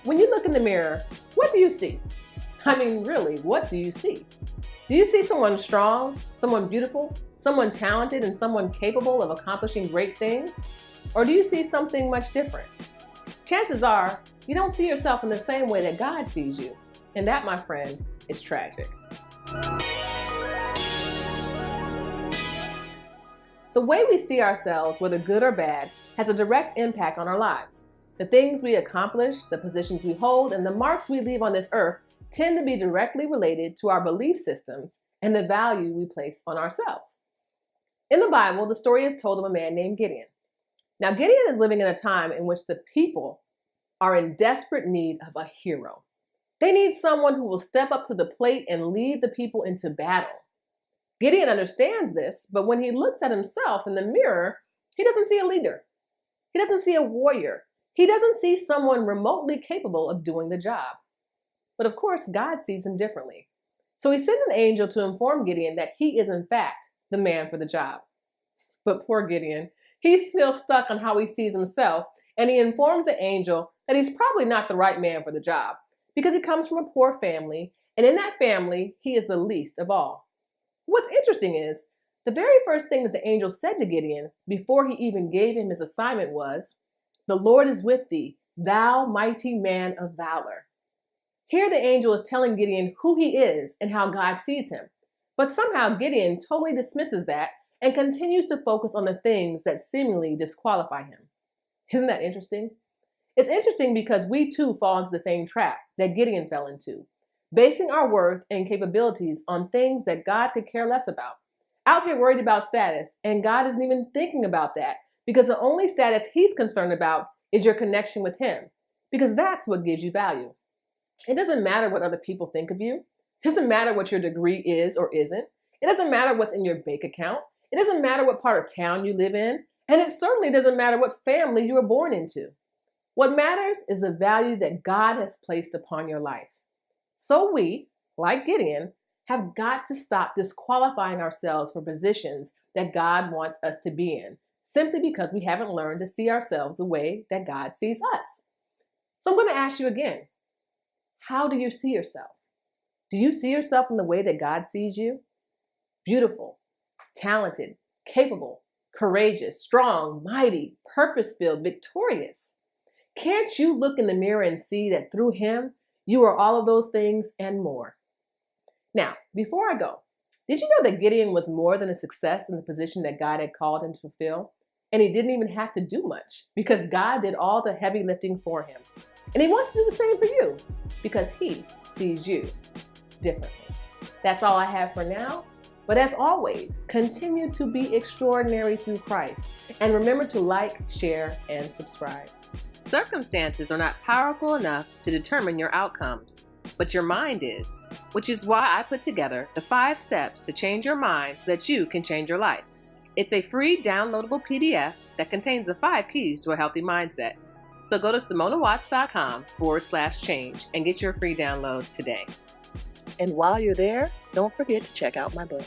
When you look in the mirror, what do you see? I mean, really, what do you see? Do you see someone strong, someone beautiful, someone talented, and someone capable of accomplishing great things? Or do you see something much different? Chances are, you don't see yourself in the same way that God sees you. And that, my friend, is tragic. The way we see ourselves, whether good or bad, has a direct impact on our lives. The things we accomplish, the positions we hold, and the marks we leave on this earth tend to be directly related to our belief systems and the value we place on ourselves. In the Bible, the story is told of a man named Gideon. Now, Gideon is living in a time in which the people are in desperate need of a hero. They need someone who will step up to the plate and lead the people into battle. Gideon understands this, but when he looks at himself in the mirror, he doesn't see a leader. He doesn't see a warrior. He doesn't see someone remotely capable of doing the job. But of course, God sees him differently. So he sends an angel to inform Gideon that he is in fact the man for the job. But poor Gideon, he's still stuck on how he sees himself, and he informs the angel that he's probably not the right man for the job because he comes from a poor family, and in that family, he is the least of all. What's interesting is, the very first thing that the angel said to Gideon before he even gave him his assignment was, "The Lord is with thee, thou mighty man of valor." Here the angel is telling Gideon who he is and how God sees him. But somehow Gideon totally dismisses that and continues to focus on the things that seemingly disqualify him. Isn't that interesting? It's interesting because we too fall into the same trap that Gideon fell into, basing our worth and capabilities on things that God could care less about. Out here worried about status, and God isn't even thinking about that because the only status he's concerned about is your connection with him, because that's what gives you value. It doesn't matter what other people think of you. It doesn't matter what your degree is or isn't. It doesn't matter what's in your bank account. It doesn't matter what part of town you live in. And it certainly doesn't matter what family you were born into. What matters is the value that God has placed upon your life. So we, like Gideon, have got to stop disqualifying ourselves for positions that God wants us to be in, simply because we haven't learned to see ourselves the way that God sees us. So I'm going to ask you again, how do you see yourself? Do you see yourself in the way that God sees you? Beautiful, talented, capable, courageous, strong, mighty, purpose-filled, victorious. Can't you look in the mirror and see that through him, you are all of those things and more? Now, before I go, did you know that Gideon was more than a success in the position that God had called him to fulfill? And he didn't even have to do much because God did all the heavy lifting for him. And he wants to do the same for you because he sees you differently. That's all I have for now. But as always, continue to be extraordinary through Christ. And remember to like, share, and subscribe. Circumstances are not powerful enough to determine your outcomes, but your mind is, which is why I put together the 5 steps to change your mind so that you can change your life. It's a free downloadable PDF that contains the 5 keys to a healthy mindset. So go to SaMonnaWatts.com/change and get your free download today. And while you're there, don't forget to check out my book.